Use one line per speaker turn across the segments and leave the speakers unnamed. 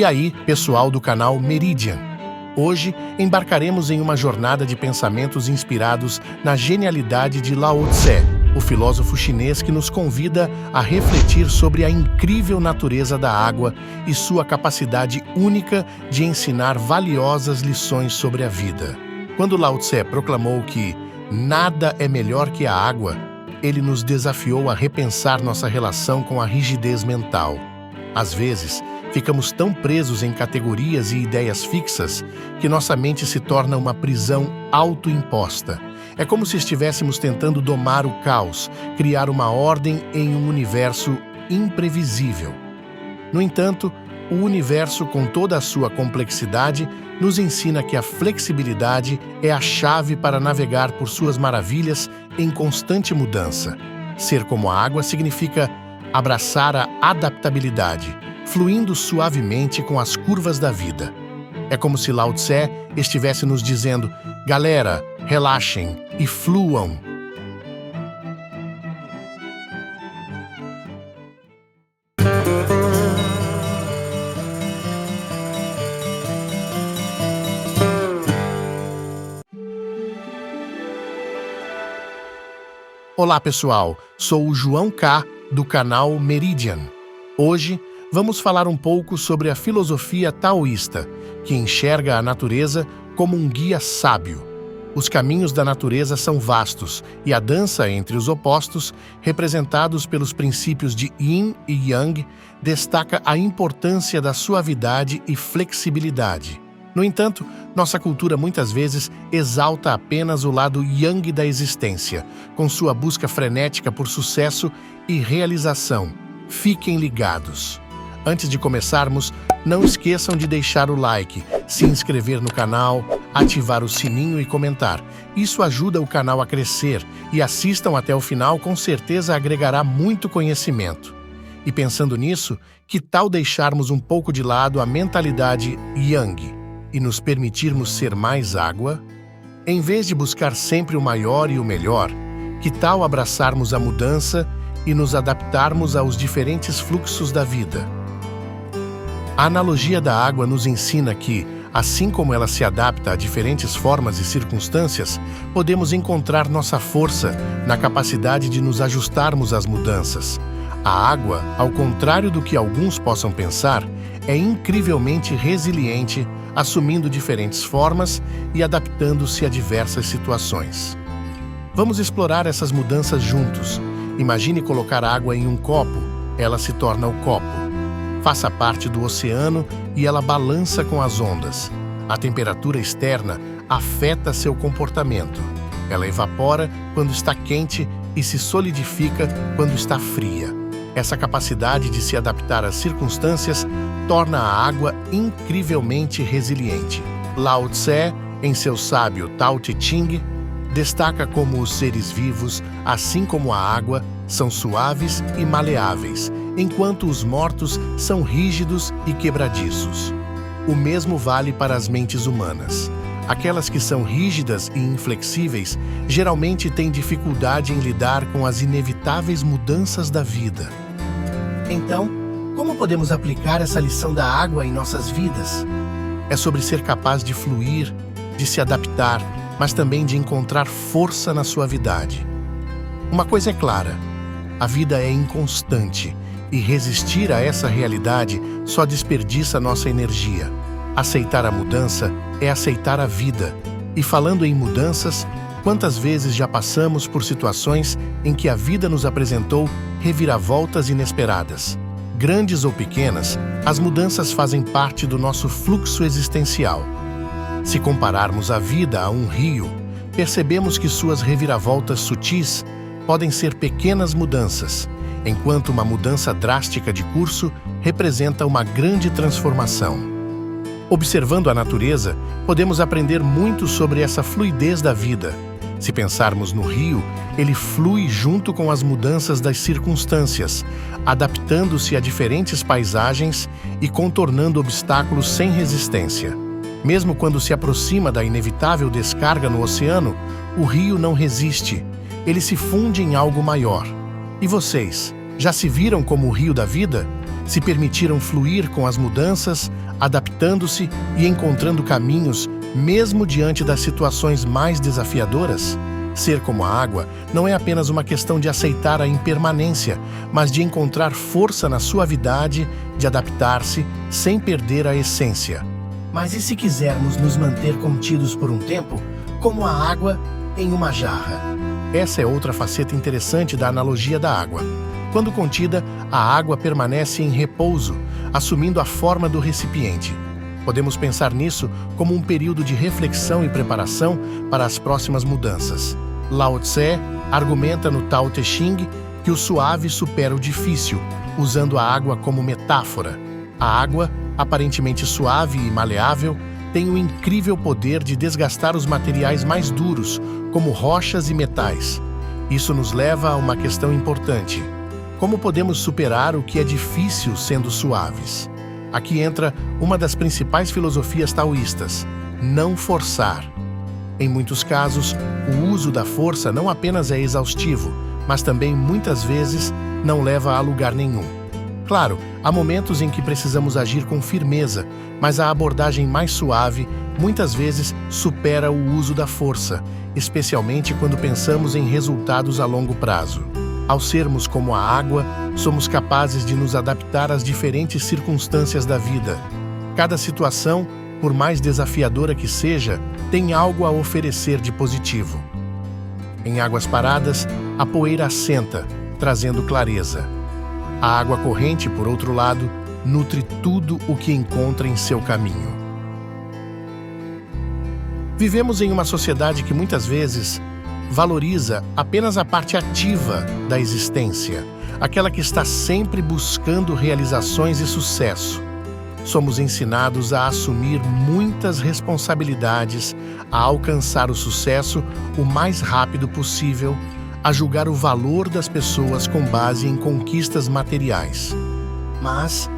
aí, pessoal do canal Meridian? Hoje, embarcaremos em uma jornada de pensamentos inspirados na genialidade de Lao Tse, o filósofo chinês que nos convida a refletir sobre a incrível natureza da água e sua capacidade única de ensinar valiosas lições sobre a vida. Quando Lao Tse proclamou que nada é melhor que a água, ele nos desafiou a repensar nossa relação com a rigidez mental. Às vezes, ficamos tão presos em categorias e ideias fixas que nossa mente se torna uma prisão autoimposta. É como se estivéssemos tentando domar o caos, criar uma ordem em um universo imprevisível. No entanto, o universo, com toda a sua complexidade, nos ensina que a flexibilidade é a chave para navegar por suas maravilhas em constante mudança. Ser como a água significa abraçar a adaptabilidade, fluindo suavemente com as curvas da vida. É como se Lao Tse estivesse nos dizendo: galera, relaxem e fluam. Olá pessoal, sou o João K, do canal Meridian. Hoje, vamos falar um pouco sobre a filosofia taoísta, que enxerga a natureza como um guia sábio. Os caminhos da natureza são vastos e a dança entre os opostos, representados pelos princípios de Yin e Yang, destaca a importância da suavidade e flexibilidade. No entanto, nossa cultura muitas vezes exalta apenas o lado Yang da existência, com sua busca frenética por sucesso e realização. Fiquem ligados! Antes de começarmos, não esqueçam de deixar o like, se inscrever no canal, ativar o sininho e comentar. Isso ajuda o canal a crescer e assistam até o final, com certeza agregará muito conhecimento. E pensando nisso, que tal deixarmos um pouco de lado a mentalidade Yang e nos permitirmos ser mais água? Em vez de buscar sempre o maior e o melhor, que tal abraçarmos a mudança e nos adaptarmos aos diferentes fluxos da vida? A analogia da água nos ensina que, assim como ela se adapta a diferentes formas e circunstâncias, podemos encontrar nossa força na capacidade de nos ajustarmos às mudanças. A água, ao contrário do que alguns possam pensar, é incrivelmente resiliente, assumindo diferentes formas e adaptando-se a diversas situações. Vamos explorar essas mudanças juntos. Imagine colocar água em um copo, ela se torna o copo. Faça parte do oceano e ela balança com as ondas. A temperatura externa afeta seu comportamento. Ela evapora quando está quente e se solidifica quando está fria. Essa capacidade de se adaptar às circunstâncias torna a água incrivelmente resiliente. Lao Tse, em seu sábio Tao Te Ching, destaca como os seres vivos, assim como a água, são suaves e maleáveis, enquanto os mortos são rígidos e quebradiços. O mesmo vale para as mentes humanas. Aquelas que são rígidas e inflexíveis geralmente têm dificuldade em lidar com as inevitáveis mudanças da vida. Então, como podemos aplicar essa lição da água em nossas vidas? É sobre ser capaz de fluir, de se adaptar, mas também de encontrar força na suavidade. Uma coisa é clara: a vida é inconstante e resistir a essa realidade só desperdiça nossa energia. Aceitar a mudança é aceitar a vida. E falando em mudanças, quantas vezes já passamos por situações em que a vida nos apresentou reviravoltas inesperadas? Grandes ou pequenas, as mudanças fazem parte do nosso fluxo existencial. Se compararmos a vida a um rio, percebemos que suas reviravoltas sutis podem ser pequenas mudanças, enquanto uma mudança drástica de curso representa uma grande transformação. Observando a natureza, podemos aprender muito sobre essa fluidez da vida. Se pensarmos no rio, ele flui junto com as mudanças das circunstâncias, adaptando-se a diferentes paisagens e contornando obstáculos sem resistência. Mesmo quando se aproxima da inevitável descarga no oceano, o rio não resiste, ele se funde em algo maior. E vocês, já se viram como o rio da vida? Se permitiram fluir com as mudanças, adaptando-se e encontrando caminhos, mesmo diante das situações mais desafiadoras? Ser como a água não é apenas uma questão de aceitar a impermanência, mas de encontrar força na suavidade, de adaptar-se sem perder a essência. Mas e se quisermos nos manter contidos por um tempo, como a água em uma jarra? Essa é outra faceta interessante da analogia da água. Quando contida, a água permanece em repouso, assumindo a forma do recipiente. Podemos pensar nisso como um período de reflexão e preparação para as próximas mudanças. Lao Tse argumenta no Tao Te Ching que o suave supera o difícil, usando a água como metáfora. A água, aparentemente suave e maleável, tem o incrível poder de desgastar os materiais mais duros, como rochas e metais. Isso nos leva a uma questão importante. Como podemos superar o que é difícil sendo suaves? Aqui entra uma das principais filosofias taoístas: não forçar. Em muitos casos, o uso da força não apenas é exaustivo, mas também, muitas vezes, não leva a lugar nenhum. Claro, há momentos em que precisamos agir com firmeza, mas a abordagem mais suave, muitas vezes, supera o uso da força, especialmente quando pensamos em resultados a longo prazo. Ao sermos como a água, somos capazes de nos adaptar às diferentes circunstâncias da vida. Cada situação, por mais desafiadora que seja, tem algo a oferecer de positivo. Em águas paradas, a poeira assenta, trazendo clareza. A água corrente, por outro lado, nutre tudo o que encontra em seu caminho. Vivemos em uma sociedade que muitas vezes valoriza apenas a parte ativa da existência, aquela que está sempre buscando realizações e sucesso. Somos ensinados a assumir muitas responsabilidades, a alcançar o sucesso o mais rápido possível, a julgar o valor das pessoas com base em conquistas materiais. Mas,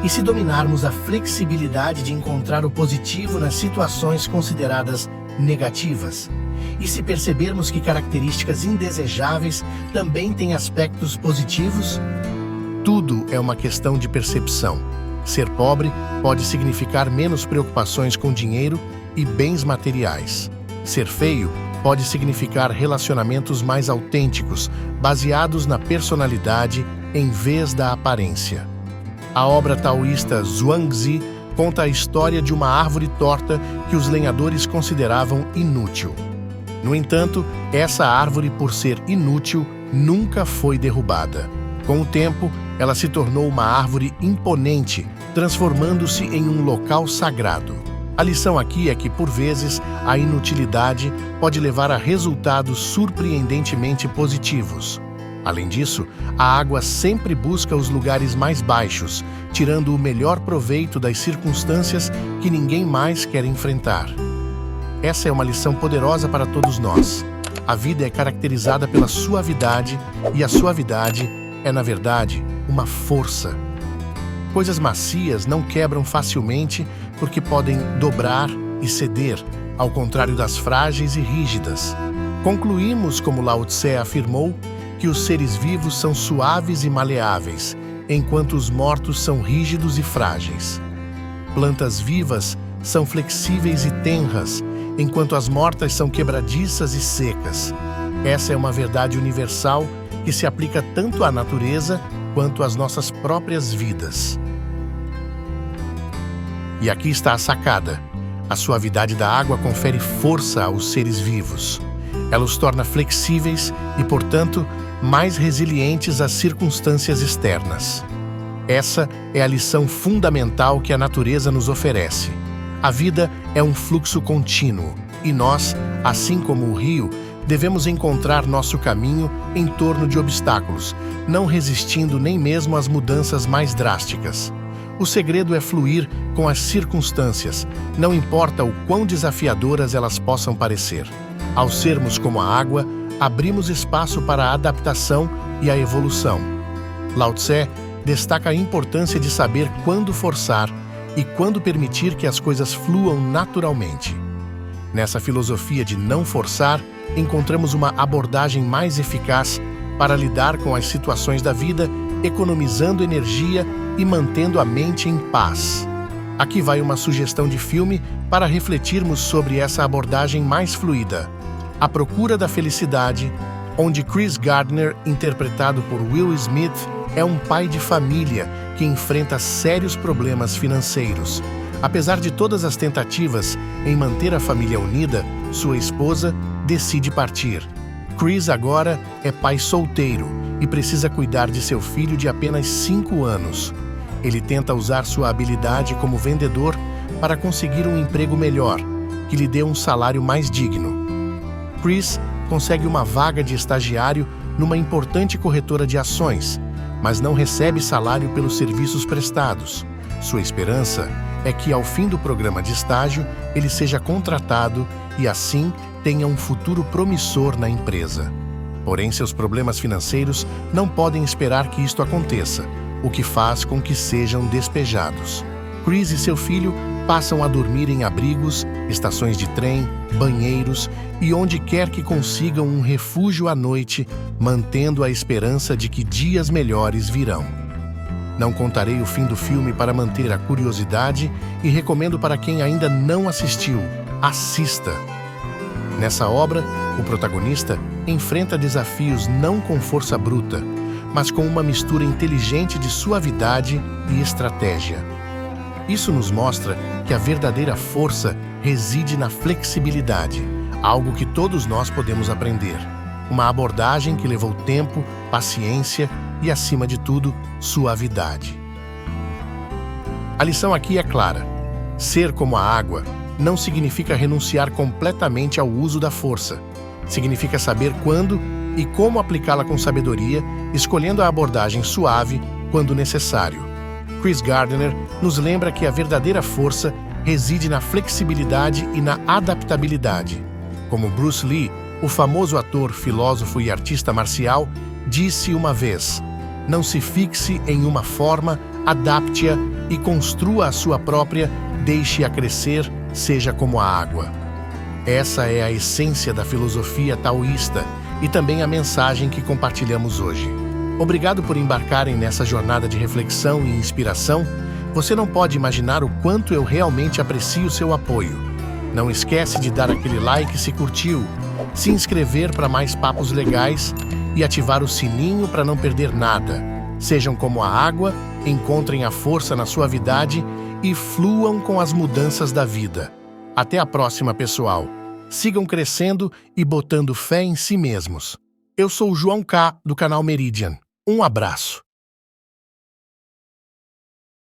e se dominarmos a flexibilidade de encontrar o positivo nas situações consideradas negativas? E se percebermos que características indesejáveis também têm aspectos positivos? Tudo é uma questão de percepção. Ser pobre pode significar menos preocupações com dinheiro e bens materiais. Ser feio pode significar relacionamentos mais autênticos, baseados na personalidade em vez da aparência. A obra taoísta Zhuangzi conta a história de uma árvore torta que os lenhadores consideravam inútil. No entanto, essa árvore, por ser inútil, nunca foi derrubada. Com o tempo, ela se tornou uma árvore imponente, transformando-se em um local sagrado. A lição aqui é que, por vezes, a inutilidade pode levar a resultados surpreendentemente positivos. Além disso, a água sempre busca os lugares mais baixos, tirando o melhor proveito das circunstâncias que ninguém mais quer enfrentar. Essa é uma lição poderosa para todos nós. A vida é caracterizada pela suavidade, e a suavidade é, na verdade, uma força. Coisas macias não quebram facilmente porque podem dobrar e ceder, ao contrário das frágeis e rígidas. Concluímos, como Lao Tse afirmou, que os seres vivos são suaves e maleáveis, enquanto os mortos são rígidos e frágeis. Plantas vivas são flexíveis e tenras, enquanto as mortas são quebradiças e secas. Essa é uma verdade universal que se aplica tanto à natureza quanto às nossas próprias vidas. E aqui está a sacada. A suavidade da água confere força aos seres vivos. Ela os torna flexíveis e, portanto, mais resilientes às circunstâncias externas. Essa é a lição fundamental que a natureza nos oferece. A vida é um fluxo contínuo e nós, assim como o rio, devemos encontrar nosso caminho em torno de obstáculos, não resistindo nem mesmo às mudanças mais drásticas. O segredo é fluir com as circunstâncias, não importa o quão desafiadoras elas possam parecer. Ao sermos como a água, abrimos espaço para a adaptação e a evolução. Lao Tse destaca a importância de saber quando forçar e quando permitir que as coisas fluam naturalmente. Nessa filosofia de não forçar, encontramos uma abordagem mais eficaz para lidar com as situações da vida, economizando energia e mantendo a mente em paz. Aqui vai uma sugestão de filme para refletirmos sobre essa abordagem mais fluida. A Procura da Felicidade, onde Chris Gardner, interpretado por Will Smith, é um pai de família que enfrenta sérios problemas financeiros. Apesar de todas as tentativas em manter a família unida, sua esposa decide partir. Chris agora é pai solteiro e precisa cuidar de seu filho de apenas 5 anos. Ele tenta usar sua habilidade como vendedor para conseguir um emprego melhor, que lhe dê um salário mais digno. Chris consegue uma vaga de estagiário numa importante corretora de ações, mas não recebe salário pelos serviços prestados. Sua esperança é que, ao fim do programa de estágio, ele seja contratado e, assim, tenha um futuro promissor na empresa. Porém, seus problemas financeiros não podem esperar que isto aconteça, o que faz com que sejam despejados. Chris e seu filho passam a dormir em abrigos, estações de trem, banheiros e onde quer que consigam um refúgio à noite, mantendo a esperança de que dias melhores virão. Não contarei o fim do filme para manter a curiosidade e recomendo para quem ainda não assistiu, assista. Nessa obra, o protagonista enfrenta desafios não com força bruta, mas com uma mistura inteligente de suavidade e estratégia. Isso nos mostra que a verdadeira força reside na flexibilidade, algo que todos nós podemos aprender. Uma abordagem que levou tempo, paciência e, acima de tudo, suavidade. A lição aqui é clara. Ser como a água não significa renunciar completamente ao uso da força. Significa saber quando e como aplicá-la com sabedoria, escolhendo a abordagem suave quando necessário. Chris Gardner nos lembra que a verdadeira força reside na flexibilidade e na adaptabilidade. Como Bruce Lee, o famoso ator, filósofo e artista marcial, disse uma vez: "Não se fixe em uma forma, adapte-a e construa a sua própria, deixe-a crescer, seja como a água." Essa é a essência da filosofia taoísta e também a mensagem que compartilhamos hoje. Obrigado por embarcarem nessa jornada de reflexão e inspiração. Você não pode imaginar o quanto eu realmente aprecio seu apoio. Não esquece de dar aquele like se curtiu, se inscrever para mais papos legais e ativar o sininho para não perder nada. Sejam como a água, encontrem a força na suavidade e fluam com as mudanças da vida. Até a próxima, pessoal. Sigam crescendo e botando fé em si mesmos. Eu sou o João K, do canal Meridian. Um abraço.